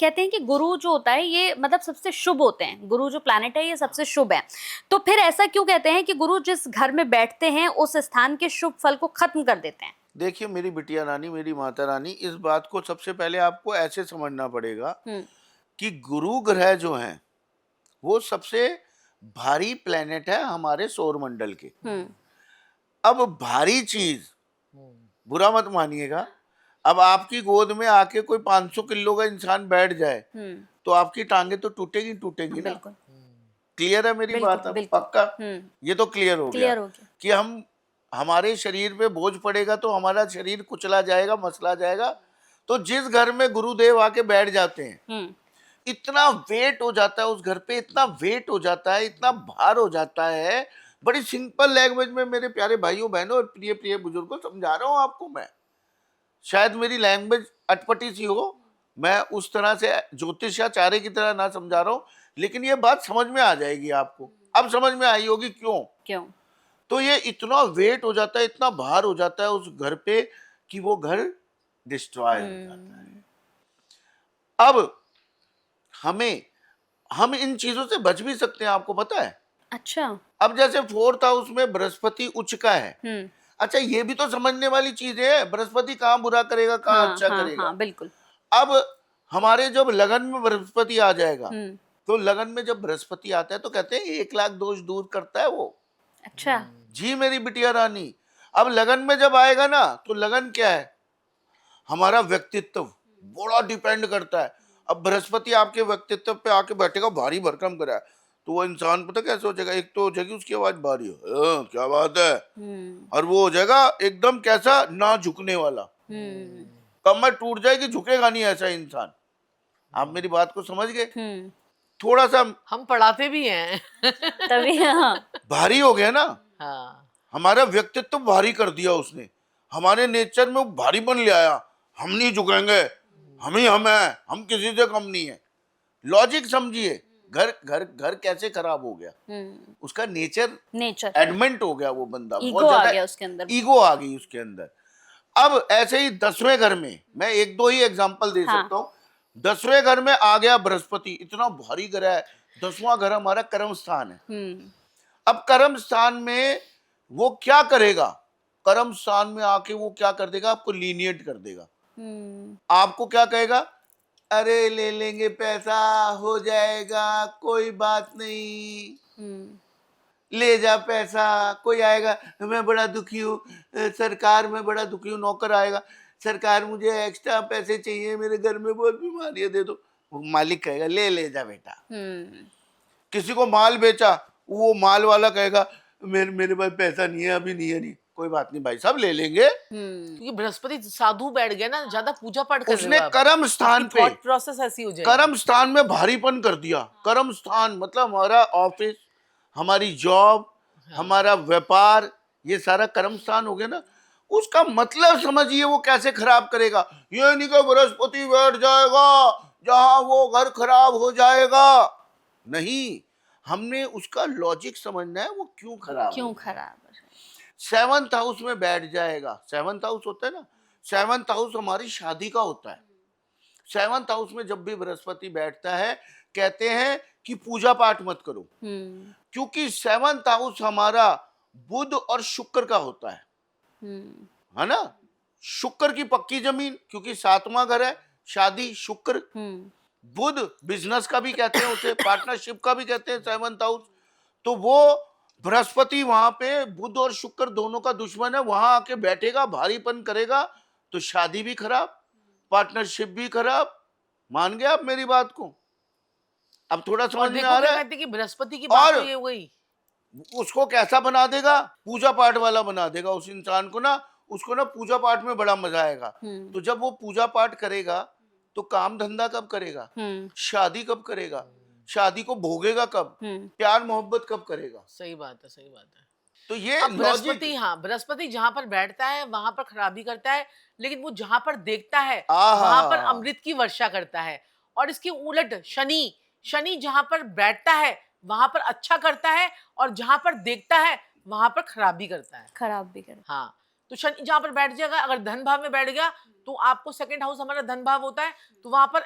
कहते हैं कि गुरु जो होता है ये मतलब सबसे शुभ होते हैं, गुरु जो प्लैनेट है ये सबसे शुभ है। तो फिर ऐसा क्यों कहते हैं कि गुरु जिस घर में बैठते हैं उस स्थान के शुभ फल को खत्म कर देते हैं? देखिए मेरी बिटिया रानी, मेरी माता रानी, इस बात को सबसे पहले आपको ऐसे समझना पड़ेगा हम्म। कि गुरु ग्रह जो हैं वो सबसे भारी प्लेनेट है हमारे सौर मंडल के। हम्म। अब भारी चीज, बुरा मत मानिएगा, अब आपकी गोद में आके कोई 500 किलो का इंसान बैठ जाए हम्म। तो आपकी टांगे तो टूटेगी टूटेगी ना। बिल्कुल। क्लियर है मेरी बिल्कुल बात? अब बिल्कुल। पक्का हम्म। ये तो क्लियर हो गया क्लियर हो गया। कि हम हमारे शरीर पे बोझ पड़ेगा तो हमारा शरीर कुचला जाएगा, मसला जाएगा। तो जिस घर में गुरुदेव आके बैठ जाते हैं, हम्म। इतना वेट हो जाता है उस घर पे, इतना वेट हो जाता है, इतना भार हो जाता है। बड़ी सिंपल लैंग्वेज में मेरे प्यारे भाइयों बहनों और प्रिय प्रिय बुजुर्गों समझा रहा हूँ आपको मैं। शायद मेरी लैंग्वेज अटपटी सी हो, मैं उस तरह से ज्योतिषाचार्य की तरह ना समझा रहा हूँ, लेकिन ये बात समझ में आ जाएगी आपको। अब समझ में आई होगी क्यों। क्यों? तो ये इतना वेट हो जाता है, इतना भार हो जाता है उस घर पे कि वो घर डिस्ट्रॉय हो जाता है। हम्म। अब हमें हम इन चीजों से बच भी सकते हैं, आपको पता है। अच्छा। अब जैसे फोर्थ हाउस में बृहस्पति उच्च का है। हम्म। अच्छा, ये भी तो समझने वाली चीज है, बृहस्पति कहाँ बुरा करेगा, कहाँ हाँ अच्छा हाँ करेगा। हाँ, बिल्कुल। अब हमारे जब लगन में बृहस्पति आ जाएगा, हम्म। तो लगन में जब बृहस्पति आता है तो कहते हैं 1 लाख दोष दूर करता है वो। अच्छा। जी मेरी बिटिया रानी, अब लगन में जब आएगा ना तो लगन क्या है, हमारा व्यक्तित्व बड़ा डिपेंड करता है। अब बृहस्पति आपके व्यक्तित्व पे आके बैठेगा, भारी भरकम करा है, तो वो इंसान पता कैसे हो जाएगा। एक तो हो जाएगी उसकी आवाज भारी, क्या बात है। हम्म। और वो हो जाएगा एकदम कैसा, ना झुकने वाला। हम्म। कमर टूट जाएगी, झुकेगा नहीं ऐसा इंसान। आप मेरी बात को समझ गए। हम्म। थोड़ा सा हम पढ़ाते भी हैं। तभी हाँ। भारी हो गया ना, हाँ। हमारा व्यक्तित्व भारी कर दिया उसने, हमारे नेचर में वो भारीपन ले आया। हम नहीं झुकेंगे, हम ही हम है, हम किसी से कम नहीं है। लॉजिक समझिए, घर घर घर कैसे खराब हो गया। उसका नेचर नेचर। एडमेंट हो गया, वो बंदा बहुत ईगो आ ज्यादा गया उसके अंदर। ईगो आ गई उसके अंदर। अब ऐसे ही 10वें घर में मैं एक दो ही एग्जांपल दे हाँ। सकता हूँ। 10वें घर में आ गया बृहस्पति, इतना भारी ग्रह है। 10वां घर हमारा कर्म स्थान है। हम्म। अब कर्म स्थान में वो क्या करेगा, कर्म स्थान में आके वो क्या कर देगा, आपको लीनियट कर देगा। हम्म। आपको क्या कहेगा, अरे ले लेंगे पैसा, हो जाएगा, कोई बात नहीं, हम्म। ले जा पैसा, कोई आएगा, मैं बड़ा दुखी हूँ, सरकार में बड़ा दुखी हूँ, नौकर आएगा, सरकार मुझे एक्स्ट्रा पैसे चाहिए, मेरे घर में बहुत बीमारियां दे दो। वो मालिक कहेगा ले ले जा बेटा। हम्म। किसी को माल बेचा, वो माल वाला कहेगा मेरे मेरे पास पैसा नहीं है, अभी नहीं है, नहीं कोई बात नहीं भाई साहब ले लेंगे। क्योंकि बृहस्पति साधु बैठ गया ना, ज्यादा पूजा पाठ कर रहे उसने हो आप, कर्म स्थान आपकी पे, थॉट प्रोसेस ऐसी हो जाएगी। कर्म स्थान में भारीपन कर दिया। कर्म स्थान मतलब हमारा ऑफिस, हमारी जॉब, हमारा व्यापार, ये सारा कर्म स्थान हो गया ना। उसका मतलब समझिए वो कैसे खराब करेगा। ये नहीं कि बृहस्पति बैठ जाएगा जहां वो घर खराब हो जाएगा, नहीं, हमने उसका लॉजिक समझना है, वो क्यों खराब क्यों होगा। खराब है? 7th हाउस में बैठ जाएगा। 7th हाउस होता है ना, 7th हाउस हमारी शादी का होता है। 7th हाउस में जब भी बृहस्पति बैठता है, कहते हैं कि पूजा पाठ मत करो, हम्म। क्योंकि 7th हाउस हमारा बुध और शुक्र का होता है ना। शुक्र की पक्की जमीन, क्योंकि 7वां घर है, शादी शुक्र। बुध बिजनेस का भी कहते हैं उसे, पार्टनरशिप का भी कहते हैं 7th हाउस। तो वो बृहस्पति वहां पे बुध और शुक्र दोनों का दुश्मन है, वहां आके बैठेगा, भारीपन करेगा, तो शादी भी खराब, पार्टनरशिप भी खराब। मान गए आप मेरी बात को? अब थोड़ा और समझ में देखो आ क्या रहा है। कहते हैं कि बृहस्पति की बात तो और ये हो गई। उसको कैसा बना देगा, पूजा पाठ वाला बना देगा उस इंसान को ना। उसको ना पूजा पाठ में बड़ा मजा आएगा। तो जब वो पूजा पाठ करेगा तो काम धंधा कब करेगा, शादी कब करेगा, शादी को भोगेगा कब, प्यार मोहब्बत कब करेगा। सही बात है, सही बात है। तो ये अब लॉजिक। बृहस्पति, हाँ, बृहस्पति जहां पर बैठता है वहां पर खराबी करता है, लेकिन वो जहां पर देखता है वहां पर आहा, अमृत की वर्षा करता है। और इसके उलट शनि, शनि जहां पर बैठता है वहां पर अच्छा करता है, और जहां पर देखता है वहां पर खराबी करता है। खराब भी कर। हाँ, तो शनि जहां पर बैठ जाएगा, अगर धन भाव में बैठ गया तो आपको सेकंड हाउस हमारा धन भाव होता है, तो वहां पर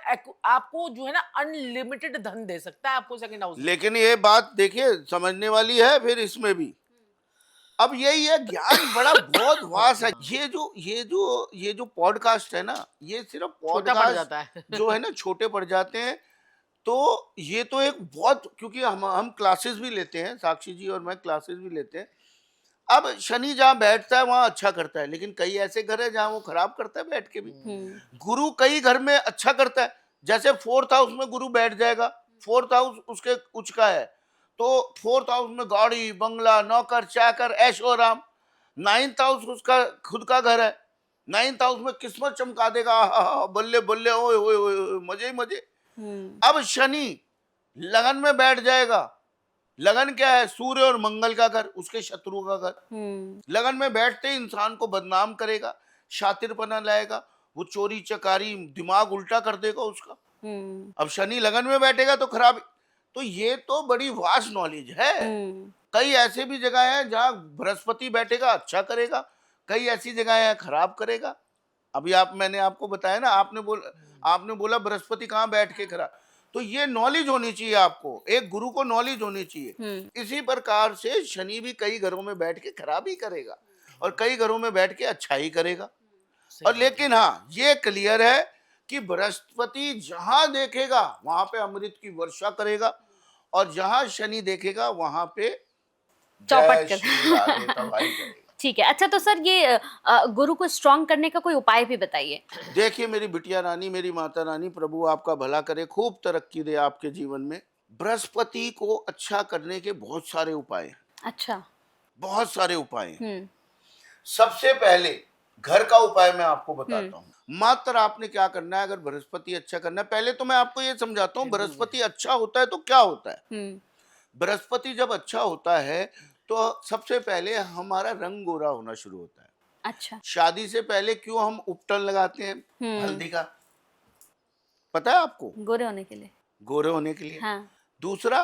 आपको जो है ना अनलिमिटेड धन दे सकता है आपको सेकंड हाउस। लेकिन ये बात देखिए समझने वाली है फिर इसमें भी। अब यही है, ज्ञान बड़ा बहुत वास्ट है। ये जो पॉडकास्ट है ना, ये सिर्फ छोटा पड़ जाता है। पॉडकास्ट जो है ना छोटे पड़ जाते हैं। तो ये तो एक बहुत, क्योंकि हम क्लासेस भी लेते हैं, साक्षी जी और मैं क्लासेस भी लेते हैं। अब शनि जहाँ बैठता है वहां अच्छा करता है, लेकिन कई ऐसे घर है जहाँ वो खराब करता है बैठ के भी। गुरु कई घर में अच्छा करता है, जैसे 4th हाउस में गुरु बैठ जाएगा, 4th हाउस उसके उच्च का है, तो 4th हाउस में गाड़ी बंगला नौकर चाकर ऐशो आराम। 9th हाउस उसका खुद का घर है, 9th हाउस में किस्मत चमका देगा, बल्ले बल्ले ओए ओए ओए मजे ही मजे। अब शनि लगन में बैठ जाएगा, लगन क्या है, सूर्य और मंगल का घर, उसके शत्रु का घर। लगन में बैठते ही इंसान को बदनाम करेगा, शातिरपना लाएगा, वो चोरी चकारी, दिमाग उल्टा कर देगा उसका। अब शनि लगन में बैठेगा तो खराब। तो ये तो बड़ी वास्ट नॉलेज है। कई ऐसे भी जगह है जहाँ बृहस्पति बैठेगा अच्छा करेगा, कई ऐसी जगह है खराब करेगा। अभी मैंने आपको बताया ना, आपने बोला बृहस्पति कहाँ बैठ के खराब। तो ये नॉलेज होनी चाहिए आपको, एक गुरु को नॉलेज होनी चाहिए। इसी प्रकार से शनि भी कई घरों में बैठ के खराब ही करेगा और कई घरों में बैठ के अच्छा ही करेगा। और लेकिन हाँ ये क्लियर है कि बृहस्पति जहां देखेगा वहां पे अमृत की वर्षा करेगा, और जहां शनि देखेगा वहां पे चौपट जय श्री राधे तबाही करेगा। ठीक है। अच्छा, तो सर ये गुरु को स्ट्रॉन्ग करने का कोई उपाय भी बताइए। देखिए मेरी बिटिया रानी, मेरी माता रानी, प्रभु आपका भला करे, खूब तरक्की दे आपके जीवन में। बृहस्पति को अच्छा करने के बहुत सारे उपाय हैं। अच्छा। बहुत सारे उपाय हैं। सबसे पहले घर का उपाय मैं आपको बताता हूँ। मात्र आपने क्या करना है, अगर बृहस्पति अच्छा करना है, पहले तो मैं आपको ये समझाता हूँ बृहस्पति अच्छा होता है तो क्या होता है। बृहस्पति जब अच्छा होता है तो सबसे पहले हमारा रंग गोरा होना शुरू होता है। अच्छा। शादी से पहले क्यों हम उपटन लगाते हैं हल्दी का, पता है आपको? गोरे होने के लिए। गोरे होने के लिए। हाँ। दूसरा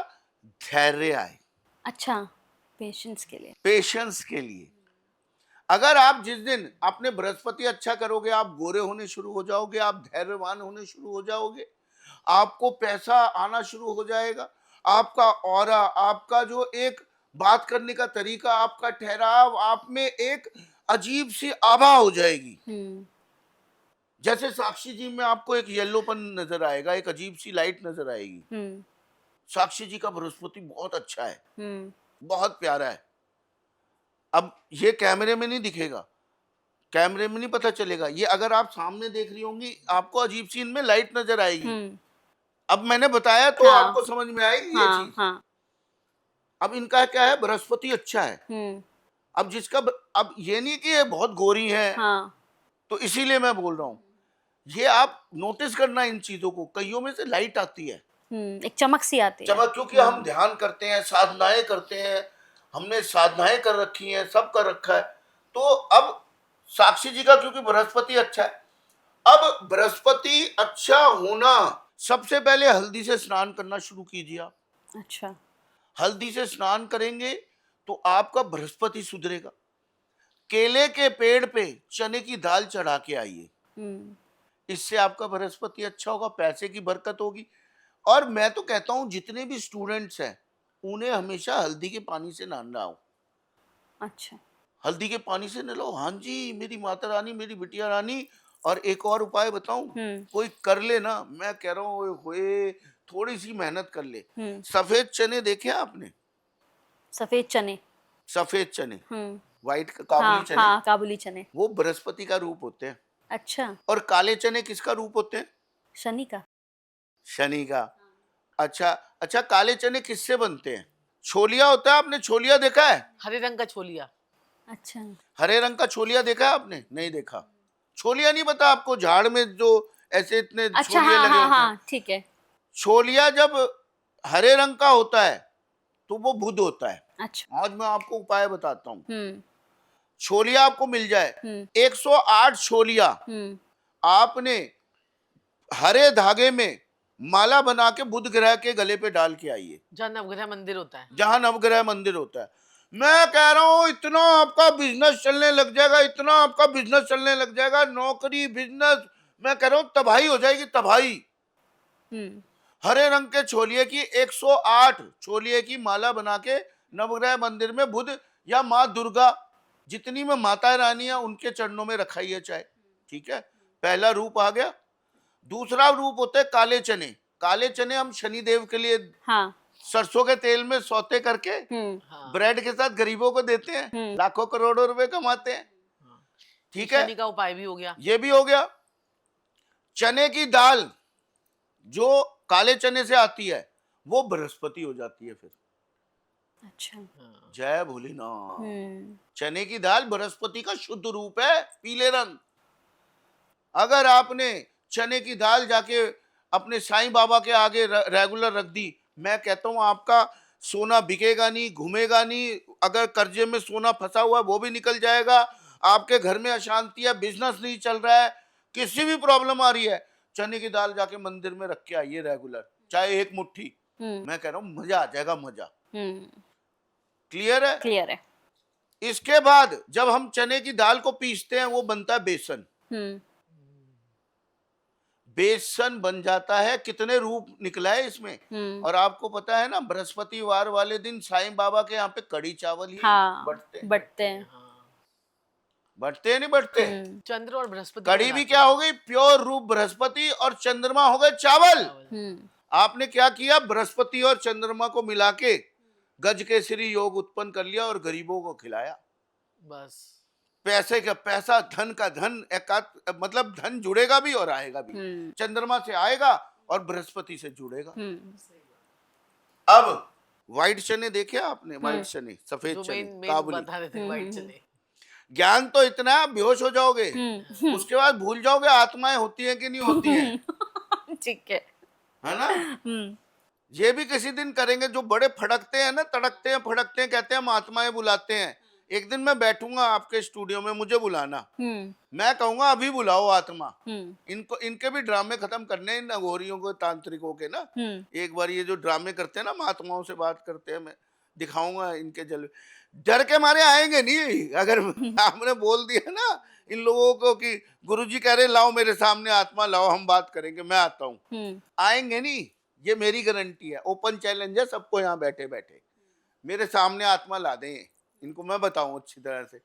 धैर्य आए। अच्छा, पेशेंस के लिए। पेशेंस के लिए। अगर आप जिस दिन अपने बृहस्पति अच्छा करोगे, आप गोरे होने शुरू हो जाओगे, आप धैर्यवान होने शुरू हो जाओगे, आपको पैसा आना शुरू हो जाएगा, आपका ऑरा, आपका जो एक बात करने का तरीका, आपका ठहराव, आप में एक अजीब सी आभा हो जाएगी। जैसे साक्षी जी में आपको एक येलोपन नजर आएगा, एक अजीब सी लाइट नजर आएगी। साक्षी जी का बृहस्पति बहुत अच्छा है, बहुत प्यारा है। अब ये कैमरे में नहीं दिखेगा, कैमरे में नहीं पता चलेगा, ये अगर आप सामने देख रही होंगी आपको अजीब सी इनमें लाइट नजर आएगी। अब मैंने बताया तो हाँ, आपको समझ में आएगी ये चीज। हाँ। अब इनका क्या है, बृहस्पति अच्छा है। अब जिसका अब ये नहीं कि ये बहुत गोरी है, हाँ। तो इसीलिए मैं बोल रहा हूँ, ये आप नोटिस करना इन चीजों को, कईयों में से लाइट आती है, एक चमक सी आती है। चमक, क्योंकि हम ध्यान करते हैं, साधनाएं करते हैं, हमने साधनाएं कर रखी हैं, सब कर रखा है। तो अब साक्षी जी का क्योंकि बृहस्पति अच्छा है, अब बृहस्पति अच्छा होना, सबसे पहले हल्दी से स्नान करना शुरू कीजिए आप। अच्छा। हल्दी से स्नान करेंगे तो आपका बृहस्पति सुधरेगा। केले के पेड़ पे चने की दाल चढ़ा के आइए, इससे आपका बृहस्पति अच्छा होगा, पैसे की बरकत होगी। और मैं तो कहता हूं जितने भी स्टूडेंट्स हैं उन्हें हमेशा हल्दी के पानी से नहाना हो। अच्छा, हल्दी के पानी से नहलाओ। हाँ जी मेरी माता रानी, मेरी बिटिया रानी। और एक और उपाय बताऊं, कोई कर ले ना, मैं कह रहा हूँ होए, थोड़ी सी मेहनत कर ले। सफेद चने देखे आपने? सफेद चने, सफेद चने, व्हाइट काबुली चने। हाँ, काबुली चने, वो बृहस्पति का रूप होते हैं। अच्छा। और काले चने किसका रूप होते हैं? शनि का। शनि का। अच्छा अच्छा, काले चने किससे बनते हैं? छोलिया होता है, आपने छोलिया देखा है? हरे रंग का छोलिया। अच्छा, हरे रंग का छोलिया देखा है आपने? नहीं देखा। छोलिया नहीं पता आपको? झाड़ में जो ऐसे इतने अच्छा, छोलिए हाँ, लगे हाँ, होते हैं। हाँ, ठीक है। छोलिया जब हरे रंग का होता है तो वो बुध होता है। अच्छा। आज मैं आपको उपाय बताता हूँ। छोलिया आपको मिल जाए, 108 छोलिया आपने हरे धागे में माला बना के बुध ग्रह के गले पे डाल के आइए, जहाँ नवग्रह मंदिर होता है। जहां नवग्रह मंदिर होता है। मैं कह रहा हूं इतना आपका बिजनेस चलने लग जाएगा, इतना आपका बिजनेस चलने लग जाएगा, नौकरी बिजनेस, मैं कह रहा हूं तबाही हो जाएगी, तबाही। हरे रंग के छोलिए की 108 छोलिए की माला बना के नवग्रह मंदिर में बुध या माँ दुर्गा जितनी में माता रानी है उनके चरणों में रखाइए चाहे, ठीक है। पहला रूप आ गया। दूसरा रूप होते हैं काले चने। काले चने हम शनिदेव के लिए सरसों के तेल में सौते करके ब्रेड के साथ गरीबों को देते हैं, लाखों करोड़ों रुपए कमाते हैं, ठीक है। शनि का उपाय भी हो गया, ये भी हो गया। चने की दाल जो काले चने से आती है वो बृहस्पति हो जाती है फिर। अच्छा, जय भोलेनाथ। चने की दाल बृहस्पति का शुद्ध रूप है, पीले रंग। अगर आपने चने की दाल जाके अपने साईं बाबा के आगे रेगुलर रख दी, मैं कहता हूं आपका सोना बिकेगा नहीं, घूमेगा नहीं, अगर कर्जे में सोना फंसा हुआ है वो भी निकल जाएगा, आपके घर में अशांति है, बिजनेस नहीं चल रहा है, किसी भी प्रॉब्लम आ रही है, चने की दाल जाके मंदिर में रख के आइए रेगुलर, चाहे एक मुट्ठी। मैं कह रहा हूं मजा आ जाएगा, मजा। क्लियर है? क्लियर है। इसके बाद जब हम चने की दाल को पीसते हैं वो बनता है बेसन। बेसन बन जाता है। कितने रूप निकला है इसमें। और आपको पता है ना बृहस्पतिवार वाले दिन साईं बाबा के यहाँ पे कड़ी चावल ही बटते हैं। बटते हैं नहीं बटते। चंद्र और बृहस्पति कड़ी भी क्या हो गई, प्योर रूप बृहस्पति, और चंद्रमा हो गए चावल। आपने क्या किया, बृहस्पति और चंद्रमा को मिला के गज केसरी योग उत्पन्न कर लिया और गरीबों को खिलाया। बस पैसे का पैसा, धन का धन, मतलब धन जुड़ेगा भी और आएगा भी। चंद्रमा से आएगा और बृहस्पति से जुड़ेगा। अब व्हाइट चने देखे आपने, व्हाइट चने, सफेद चने, काबुली। ज्ञान तो इतना है बेहोश हो जाओगे, उसके बाद भूल जाओगे आत्माएं होती हैं कि नहीं होती हैं। ठीक है ना। ये भी किसी दिन करेंगे। जो बड़े फड़कते हैं ना, तड़कते हैं, फड़कते हैं, कहते हैं हम आत्माएं बुलाते हैं। एक दिन मैं बैठूंगा आपके स्टूडियो में, मुझे बुलाना, मैं कहूंगा अभी बुलाओ आत्मा। इनको, इनके भी ड्रामे खत्म करने हैं, इन अघोरियों को, तांत्रिकों के ना। एक बार ये जो ड्रामे करते हैं ना, महात्माओं से बात करते हैं, मैं दिखाऊंगा इनके जलवे। डर के मारे आएंगे नहीं। अगर आपने बोल दिया ना इन लोगों को कि गुरुजी कह रहे लाओ मेरे सामने आत्मा लाओ, हम बात करेंगे, मैं आता हूँ, आएंगे नहीं। ये मेरी गारंटी है, ओपन चैलेंज है सबको, यहाँ बैठे बैठे मेरे सामने आत्मा ला दें, इनको मैं बताऊं अच्छी तरह से।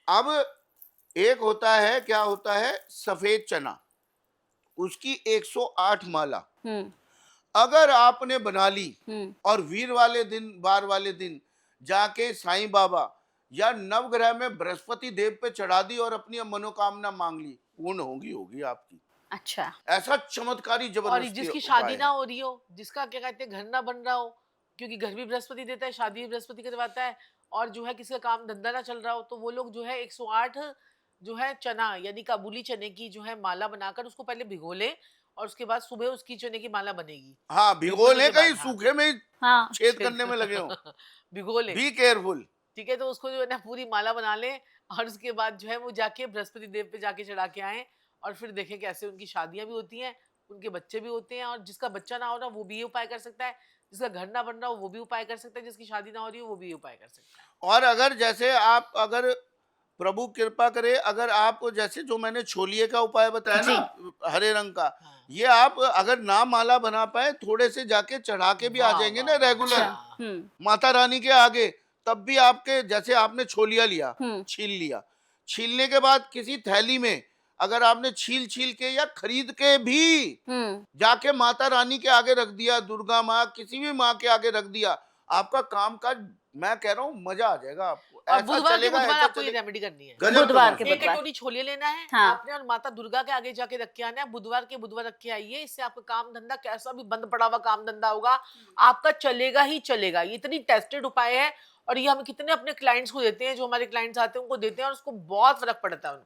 अब एक होता है, क्या होता है, सफेद चना, उसकी 108 माला अगर आपने बना ली और वीर वाले दिन, बार वाले दिन जाके साईं बाबा या नवग्रह में बृहस्पति देव पे चढ़ा दी और अपनी मनोकामना मांग ली, पूर्ण होगी आपकी। अच्छा, ऐसा चमत्कारी जबरदस्ती। और जिसकी शादी ना हो रही हो, जिसका क्या कहते हैं घर ना बन रहा हो, क्योंकि घर भी बृहस्पति देता है, शादी भी बृहस्पति करवाता है, और जो है किसी का काम धंधा ना चल रहा हो, तो वो लोग जो है 108 जो है चना यानी काबुली चने की जो है माला बनाकर उसको पहले भिगो ले, और उसके बाद सुबह उसकी चने की माला बनेगी। हाँ, भिगो ले, कहीं सूखे में छेद करने में लगे हो। भिगो ले, बी केयरफुल, ठीक है। तो उसको जो है ना पूरी माला बना ले, और उसके बाद जो है वो जाके बृहस्पति देव पे जाके चढ़ा के आए, और फिर देखें कैसे उनकी शादियां भी होती हैं, उनके बच्चे भी होते हैं। और जिसका बच्चा ना हो रहा वो भी ये उपाय कर सकता है, जिसका घर ना बन रहा हो वो भी उपाय कर सकता है, जिसकी शादी ना हो रही हो वो भी उपाय कर सकता है। और अगर जैसे आप, अगर प्रभु कृपा करे, अगर आप जैसे जो मैंने छोलिए का उपाय बताया ना हरे रंग का, ये आप अगर ना माला बना पाए, थोड़े से जाके चढ़ा के भी आ जाएंगे ना रेगुलर माता रानी के आगे, तब भी आपके, जैसे आपने छोलिया लिया, छील लिया, छीलने के बाद किसी थैली में अगर आपने छील के या खरीद के भी जाके माता रानी के आगे रख दिया, दुर्गा माँ, किसी भी माँ के आगे रख दिया, आपका काम काज, मैं कह रहा हूँ मजा आ जाएगा आपको। और बुधवार के बुधवार आपको ये रेमेडी करनी है। बुधवार के एक कटोरी छोले लेना है आपने, और माता दुर्गा के आगे जाके रख के आना है। बुधवार के बुधवार रख के आइए, इससे आपका काम धंधा कैसा भी बंद पड़ा हुआ काम धंधा होगा, आपका चलेगा ही चलेगा। ये इतनी टेस्टेड उपाय है, और ये हम कितने अपने क्लाइंट्स को देते हैं, जो हमारे क्लाइंट्स आते हैं उनको देते हैं, और उसको बहुत फर्क पड़ता है उनको।